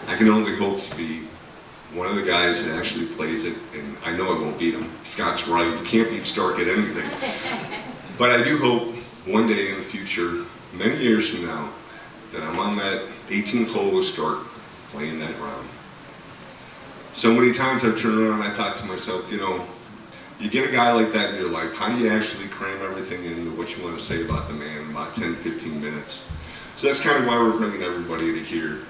I can only hope to be one of the guys that actually plays it, and I know I won't beat him. Scott's right, you can't beat Stork at anything. But I do hope one day in the future, many years from now, that I'm on that 18th hole with Stork playing that round. So many times I've turned around and I thought to myself, you know, you get a guy like that in your life, how do you actually cram everything into what you want to say about the man in about 10, 15 minutes? So that's kind of why we're bringing everybody to here.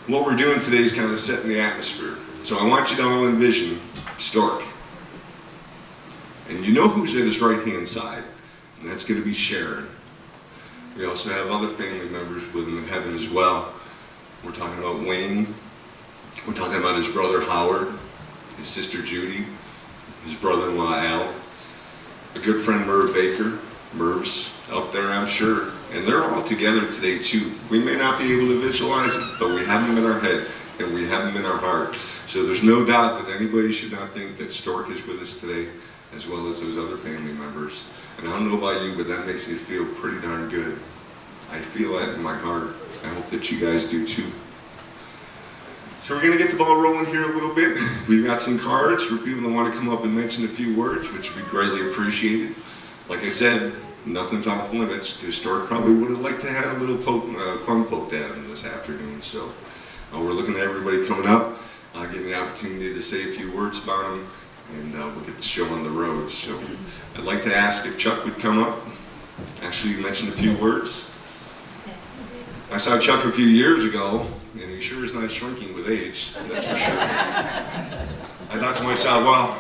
What we're doing today is kind of setting the atmosphere. So I want you to all envision Stork. And you know who's at his right-hand side, and that's going to be Sharon. We also have other family members with him in heaven as well. We're talking about Wayne. We're talking about his brother Howard, his sister Judy, his brother-in-law Al, a good friend Merv Baker, Merv's up there I'm sure, and they're all together today too. We may not be able to visualize it, but we have them in our head and we have them in our heart. So there's no doubt that anybody should not think that Stork is with us today, as well as those other family members. And I don't know about you, but that makes me feel pretty darn good. I feel that in my heart. I hope that you guys do too. So we're going to get the ball rolling here a little bit. We've got some cards for people that want to come up and mention a few words, which we greatly appreciated. Like I said, nothing's off limits, because Stork probably would have liked to have a little fun poked at him this afternoon. So we're looking at everybody coming up, getting the opportunity to say a few words about him, and we'll get the show on the road. So I'd like to ask if Chuck would come up, actually mention a few words. I saw Chuck a few years ago, and he sure is not shrinking with age, that's for sure. I thought to myself, well,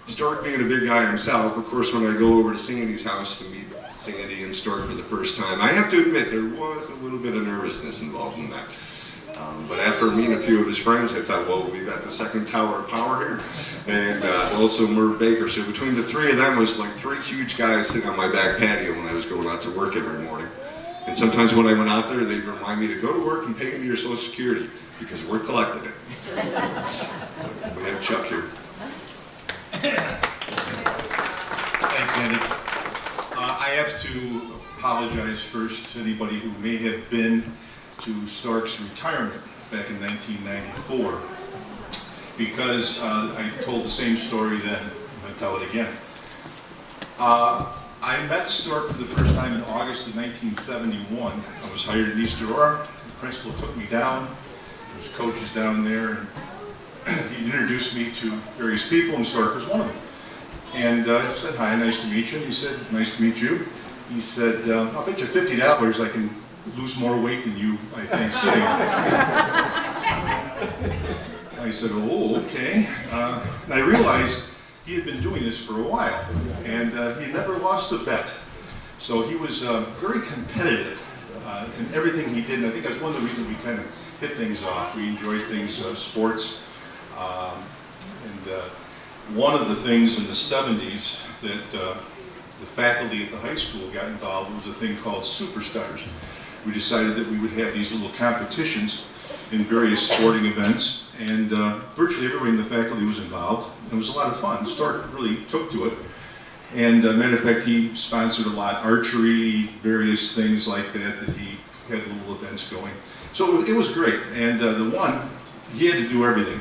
Stork being a big guy himself, of course when I go over to Sandy's house to meet Sandy and Stork for the first time, I have to admit there was a little bit of nervousness involved in that. But after meeting a few of his friends, I thought, well, we've got the second tower of power here, and also Merv Baker. So between the three of them was like three huge guys sitting on my back patio when I was going out to work every morning. And sometimes when I went out there, they'd remind me to go to work and pay into your Social Security, because we're collecting it. We have Chuck here. Thanks, Andy. I have to apologize first to anybody who may have been to Stork's retirement back in 1994, because I told the same story then. I'm going to tell it again. I met Stork for the first time in August of 1971. I was hired in East Aurora. The principal took me down. There was coaches down there, and he introduced me to various people, and Stork was one of them. And I said, hi, nice to meet you. And he said, nice to meet you. He said, I'll bet you $50 I can lose more weight than you by Thanksgiving. I said, oh, okay. And I realized he had been doing this for a while, and he never lost a bet. So he was very competitive in everything he did, and I think that's one of the reasons we kind of hit things off. We enjoyed things, sports, and one of the things in the 70s that the faculty at the high school got involved was a thing called Superstars. We decided that we would have these little competitions in various sporting events, and virtually everybody in the faculty was involved. It was a lot of fun. Stork really took to it, and matter of fact, he sponsored a lot, archery, various things like that, that he had little events going. So it was great, and the one, he had to do everything.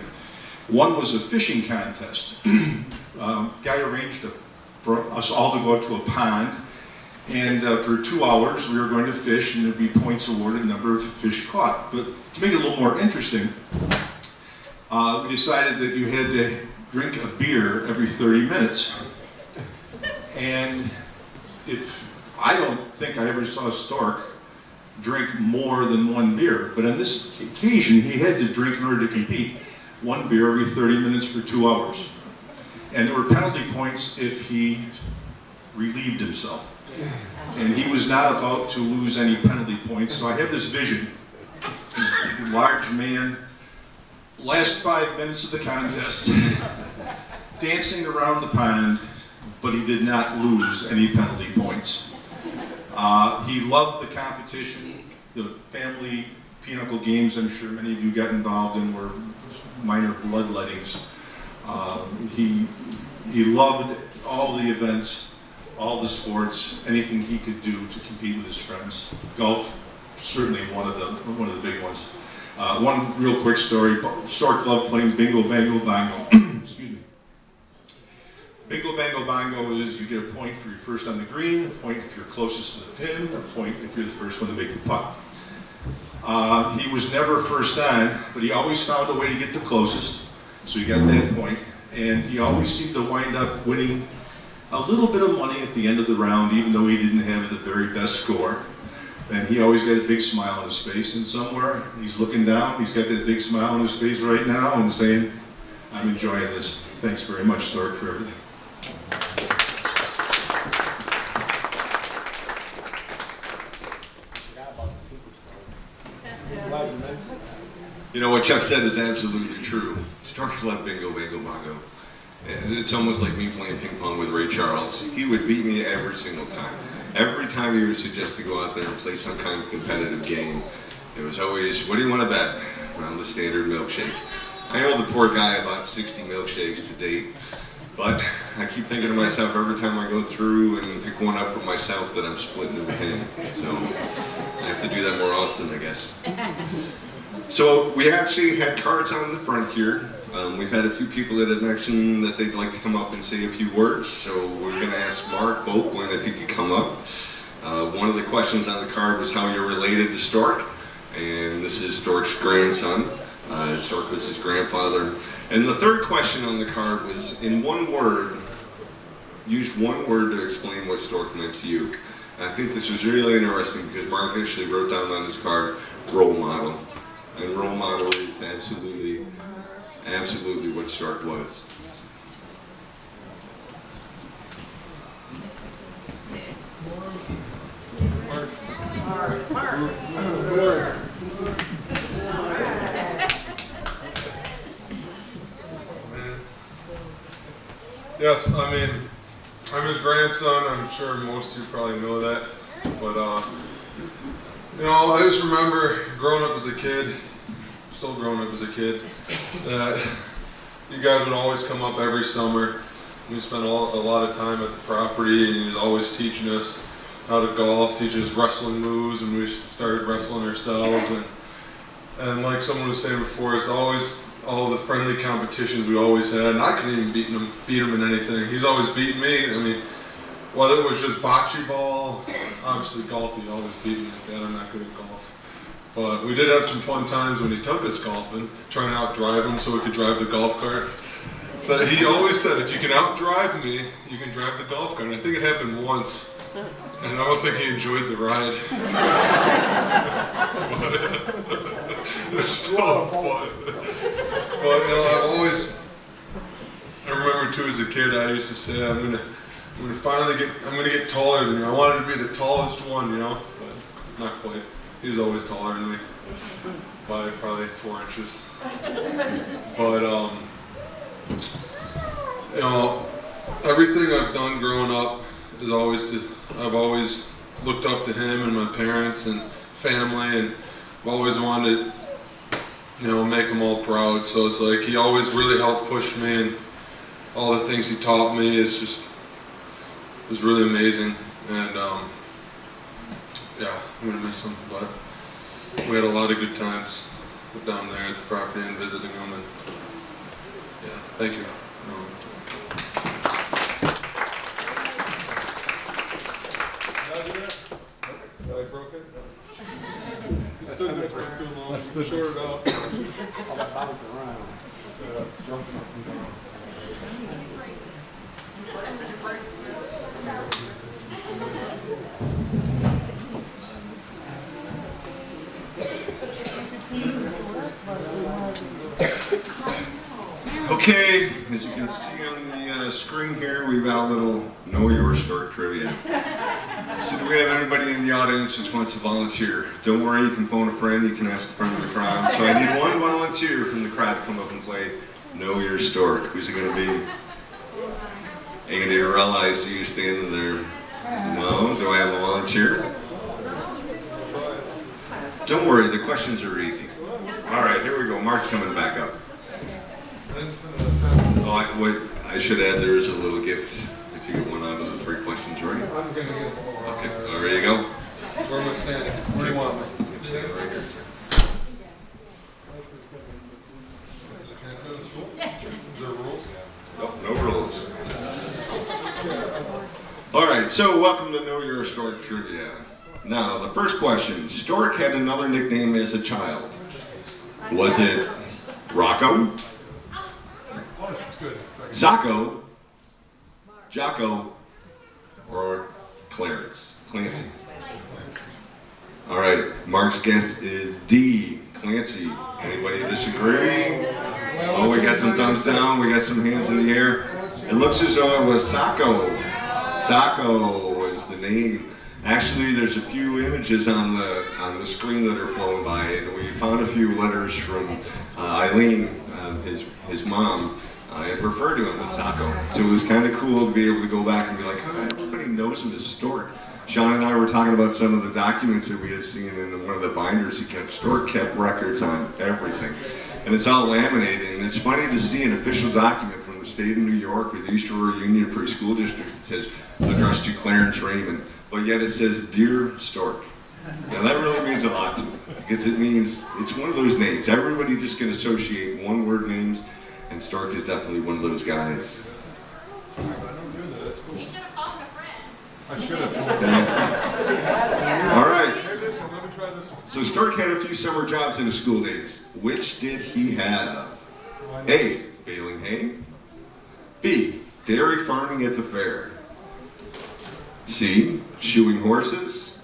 One was a fishing contest. Guy arranged for us all to go up to a pond, and for 2 hours we were going to fish, and there'd be points awarded, number of fish caught. But to make it a little more interesting, we decided that you had to drink a beer every 30 minutes. And I don't think I ever saw Stork drink more than one beer, but on this occasion he had to drink in order to compete one beer every 30 minutes for 2 hours. And there were penalty points if he relieved himself. And he was not about to lose any penalty points, so I have this vision. Large man, last 5 minutes of the contest, dancing around the pond, but he did not lose any penalty points. He loved the competition. The family pinochle games, I'm sure many of you got involved in, were minor bloodlettings. He loved all the events, all the sports, anything he could do to compete with his friends. Golf, certainly one of the big ones. One real quick story, Stork loved playing Bingo Bango Bongo. Excuse me. Bingo Bango Bongo is you get a point for your first on the green, a point if you're closest to the pin, a point if you're the first one to make the putt. He was never first on, but he always found a way to get the closest, so he got that point. And he always seemed to wind up winning a little bit of money at the end of the round, even though he didn't have the very best score. And he always got a big smile on his face, and somewhere he's looking down, he's got that big smile on his face right now and saying, I'm enjoying this. Thanks very much, Stork, for everything. You know, what Chuck said is absolutely true. Storks love Bingo Bango Bongo. And it's almost like me playing ping pong with Ray Charles. He would beat me every single time. Every time he would suggest to go out there and play some kind of competitive game, it was always, what do you want to bet? Well, the standard milkshake. I owe the poor guy about 60 milkshakes to date, but I keep thinking to myself every time I go through and pick one up for myself that I'm splitting it with him. So I have to do that more often, I guess. So we actually had cards on the front here. We've had a few people that have mentioned that they'd like to come up and say a few words. So we're going to ask Mark Boakland if he could come up. One of the questions on the card was how you're related to Stork. And this is Stork's grandson. Stork was his grandfather. And the third question on the card was, in one word, use one word to explain what Stork meant to you. And I think this was really interesting because Mark actually wrote down on his card, role model. And role model is absolutely what Stork was. Yes, I mean, I'm his grandson. I'm sure most of you probably know that. But, you know, I just remember growing up as a kid, still growing up as a kid, that you guys would always come up every summer. We spent a lot of time at the property, and he was always teaching us how to golf, teaching us wrestling moves, and we started wrestling ourselves. And like someone was saying before, it's always all the friendly competitions we always had, and I couldn't even beat him in anything. He's always beating me. I mean, whether it was just bocce ball, obviously golf, he always beat me at that. I'm not good at golf. But we did have some fun times when he took us golfing, trying to outdrive him so we could drive the golf cart. So he always said, if you can outdrive me, you can drive the golf cart. And I think it happened once, and I don't think he enjoyed the ride. It was so fun. But you know, I remember too as a kid, I used to say, I'm gonna get taller than you. I wanted to be the tallest one, you know, but not quite. He was always taller than me by probably 4 inches. But you know, everything I've done growing up is I've always looked up to him and my parents and family, and I've always wanted to, you know, make them all proud. So it's like he always really helped push me, and all the things he taught me is just, it was really amazing. And yeah, I'm gonna miss him, but we had a lot of good times down there at the property and visiting him, and yeah, thank you. Did I do that? Did I broke it? You stood there for too long. Short it up. All that bounce around. Okay, as you can see on the screen here, we've got a little Know Your Stork trivia. So do we have anybody in the audience that wants to volunteer? Don't worry, you can phone a friend, you can ask a friend in the crowd. So I need one volunteer from the crowd to come up and play Know Your Stork. Who's it going to be? Are you going to realize you standing there? No? Do I have a volunteer? Don't worry, the questions are easy. All right, here we go. Mark's coming back up. Oh, I should add there is a little gift if you get one out of the 3 questions right. I'm going to get it. Okay, so there you go. Where am I standing? Where do you want me? Stand right here. right, so welcome to Know Your Stork Trivia. Now, the first question. Stork had another nickname as a child. Was it Rocco, Zacco, Jocko, or Clarence? Clancy. All right, Mark's guess is D, Clancy. Anybody disagree? Oh, we got some thumbs down, we got some hands in the air. It looks as though it was Zacco. Zacco was the name. Actually, there's a few images on the screen that are flowing by, and we found a few letters from Eileen, his mom, and referred to him as Zacco. So it was kind of cool to be able to go back and be like, oh, everybody knows him as Stork. Sean and I were talking about some of the documents that we had seen in one of the binders he kept. Stork kept records on everything. And it's all laminated, and it's funny to see an official document from the state of New York or the East Aurora Union Free School District that says, addressed to Clarence Raymond, but yet it says, Dear Stork. Now that really means a lot to me, because it means, it's one of those names. Everybody just can associate one word names, and Stork is definitely one of those guys. You should have phoned a friend. I should have. All right. Maybe this one. Let me try this one. So Stork had a few summer jobs in his school days. Which did he have? A, baling hay. B, dairy farming at the fair. C, shoeing horses.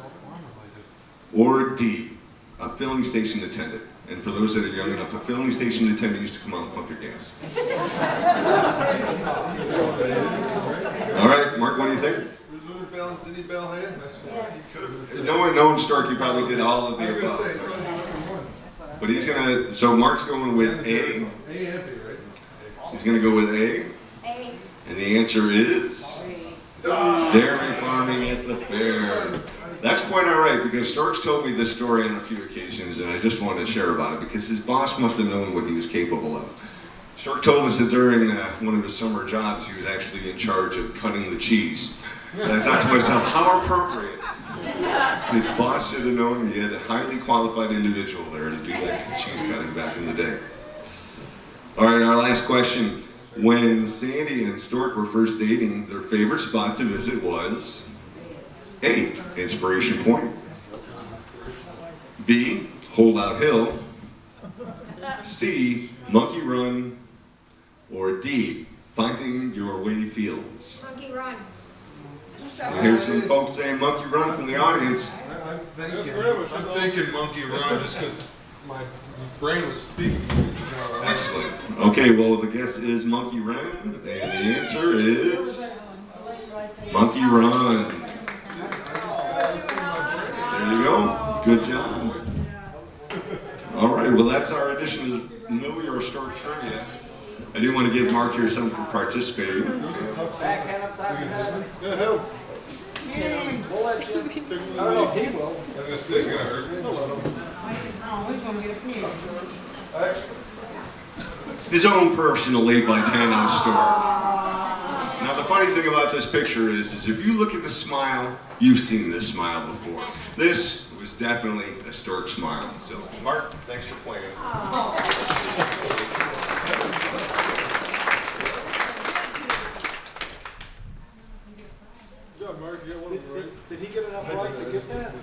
Or D, a filling station attendant. And for those that are young enough, a filling station attendant used to come out and pump your gas. All right, Mark, what do you think? Did he bail hay? Knowing Stork, he probably did all of the above. But he's gonna, so Mark's going with A. A and B, right? He's gonna go with A. A. And the answer is dairy farming at the fair. That's quite all right, because Stork's told me this story on a few occasions, and I just wanted to share about it because his boss must have known what he was capable of. Stork told us that during one of his summer jobs, he was actually in charge of cutting the cheese. And I thought to myself, how appropriate. His boss should have known he had a highly qualified individual there to do that cheese cutting back in the day. All right, our last question. When Sandy and Stork were first dating, their favorite spot to visit was A, Inspiration Point. B, Holdout Hill. C, Monkey Run. Or D, Finding Your Way Fields. Monkey Run. I hear some folks saying Monkey Run from the audience. I'm thinking Monkey Run just because my brain was speaking. So, Excellent. Okay, well, the guess is Monkey Run, and the answer is Monkey Run. There you go. Good job. All right, well, that's our edition of Know Your Stork Trivia. I do want to give Mark here something for participating. Backhand upside the head. yeah, help. We'll let you. I don't know if he will. I was gonna say it's gonna hurt. Oh, he's gonna get a pig. His own personal 8x10-ounce Stork. Now, the funny thing about this picture is if you look at the smile, you've seen this smile before. This was definitely a Stork smile. So, Mark, thanks for playing. Good job, Mark. You got one of them right. Did he get enough right to get that?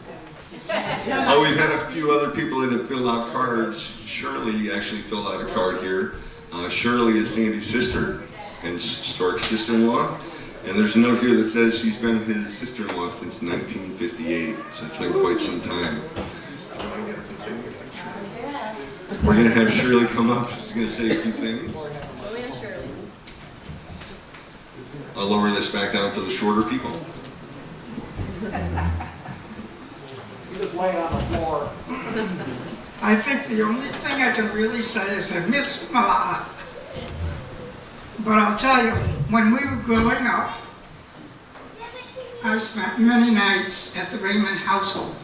Oh, we've had a few other people that have filled out cards. Shirley actually filled out a card here. Shirley is Sandy's sister and Stork's sister-in-law. And there's a note here that says she's been his sister-in-law since 1958. So it's been quite some time. We're going to have Shirley come up. She's going to say a few things. Oh, yeah, Shirley. I'll lower this back down for the shorter people. He just laid on the floor. I think the only thing I can really say is I miss Mala. But I'll tell you, when we were growing up, I spent many nights at the Raymond household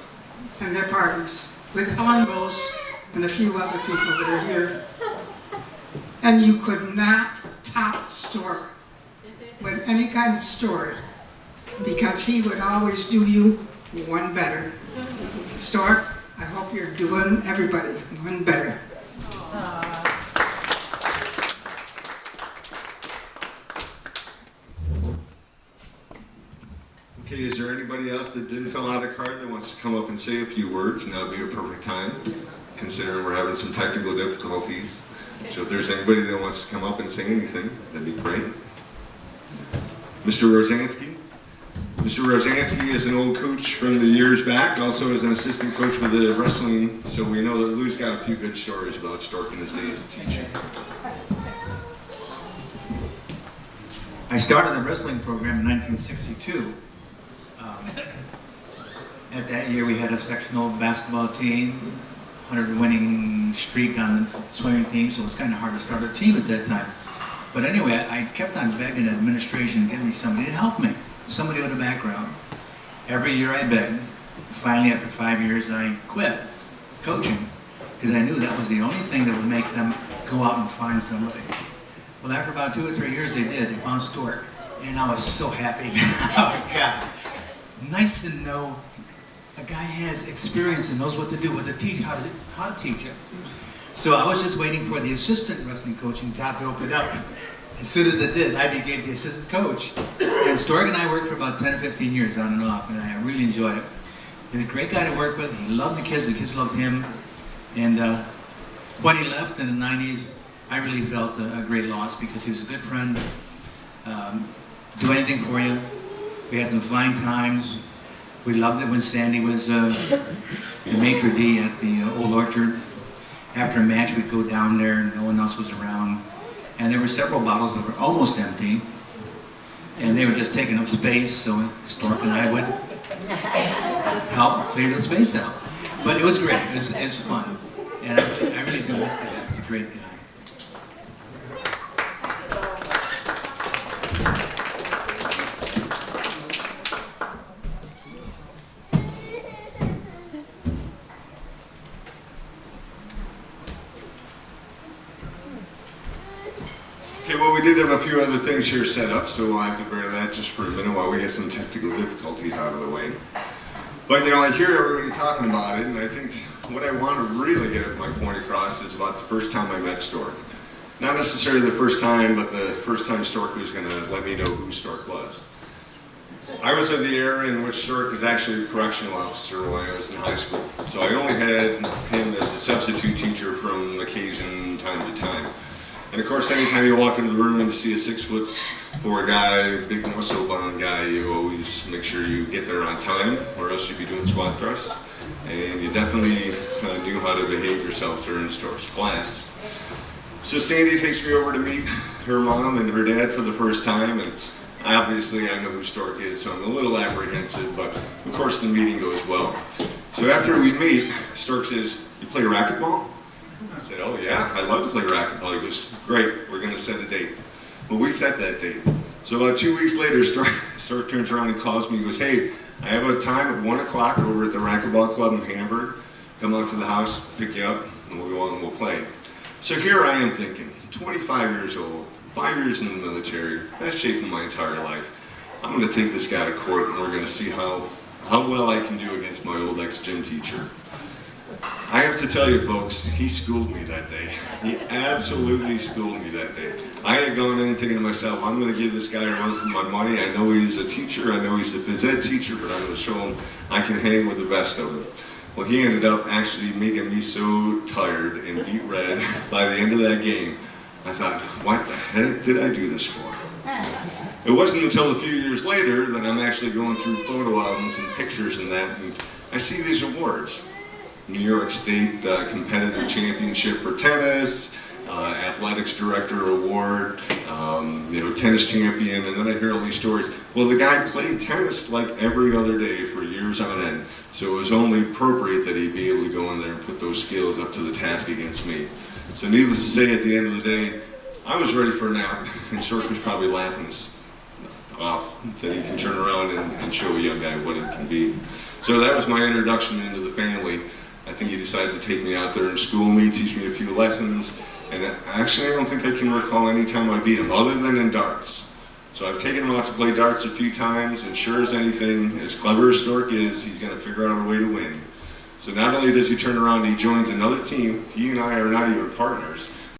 and their parties with Helen Rose and a few other people that are here. And you could not top Stork with any kind of story because he would always do you one better. Stork, I hope you're doing everybody one better. that didn't fill out a card that wants to come up and say a few words, now would be a perfect time, considering we're having some technical difficulties. So if there's anybody that wants to come up and say anything, that'd be great. Mr. Rosansky. Mr. Rosansky is an old coach from the years back, also is an assistant coach with the wrestling, so we know that Lou's got a few good stories about Stork in his days of teaching. I started the wrestling program in 1962. At that year, we had a sectional basketball team, 100 winning streak on the swimming team, so it was kind of hard to start a team at that time. But anyway, I kept on begging administration to give me somebody to help me, somebody with a background. Every year I begged. Finally, after 5 years, I quit coaching because I knew that was the only thing that would make them go out and find somebody. Well, after about 2 or 3 years, they did. They found Stork, and I was so happy. Oh, God. Nice to know a guy has experience and knows what to do, what to teach, how to teach it. So I was just waiting for the assistant wrestling coaching job to open up. As soon as it did, I became the assistant coach. And Stork and I worked for about 10 or 15 years on and off, and I really enjoyed it. He was a great guy to work with. He loved the kids loved him. And when he left in the 90s, I really felt a great loss because he was a good friend. Do anything for you. We had some fine times. We loved it when Sandy was the maitre d' at the Old Orchard. After a match, we'd go down there and no one else was around. And there were several bottles that were almost empty. And they were just taking up space, so Stork and I would help clear the space out. But it was great. It's fun. And I really do miss the guy. He's a great guy. Okay, well, we did have a few other things here set up, so we'll have to bear that just for a minute while we get some technical difficulties out of the way. But, you know, I hear everybody talking about it, and I think what I want to really get my point across is about the first time I met Stork. Not necessarily the first time, but the first time Stork was going to let me know who Stork was. I was in the era in which Stork was actually a correctional officer when I was in high school. So I only had him as a substitute teacher from occasion time to time. And of course, anytime you walk into the room and you see a 6'4" guy, big muscle-bound guy, you always make sure you get there on time, or else you'd be doing squat thrusts. And you definitely knew how to behave yourself during Stork's class. So Sandy takes me over to meet her mom and her dad for the first time, and obviously I know who Stork is, so I'm a little apprehensive, but of course the meeting goes well. So after we meet, Stork says, "You play racquetball?" I said, "Oh yeah, I love to play racquetball." He goes, "Great, we're gonna set a date." Well, we set that date. So about 2 weeks later, Stork turns around and calls me and goes, "Hey, I have a time at 1 o'clock over at the racquetball club in Hamburg. Come out to the house, pick you up, and we'll go out and we'll play." So here I am thinking, 25 years old, 5 years in the military, best shape of my entire life. I'm gonna take this guy to court and we're gonna see how well I can do against my old ex-gym teacher. I have to tell you folks, he schooled me that day. He absolutely schooled me that day. I had gone in thinking to myself, I'm going to give this guy a run for my money. I know he's a teacher, I know he's a phys ed teacher, but I'm going to show him I can hang with the best of them. Well, he ended up actually making me so tired and beat red by the end of that game. I thought, what the heck did I do this for? It wasn't until a few years later that I'm actually going through photo albums and pictures and that, and I see these awards. New York State Competitive Championship for tennis, Athletics Director Award, tennis champion, and then I hear all these stories. Well, the guy played tennis like every other day for years on end, so it was only appropriate that he be able to go in there and put those skills up to the task against me. So needless to say, at the end of the day, I was ready for a nap, and Stork was probably laughing us off that he can turn around and show a young guy what it can be. So that was my introduction into the family. I think he decided to take me out there and school me, teach me a few lessons, and actually I don't think I can recall any time I beat him, other than in darts. So I've taken him out to play darts a few times, and sure as anything, as clever as Stork is, he's going to figure out a way to win. So not only does he turn around and he joins another team, he and I are not even partners.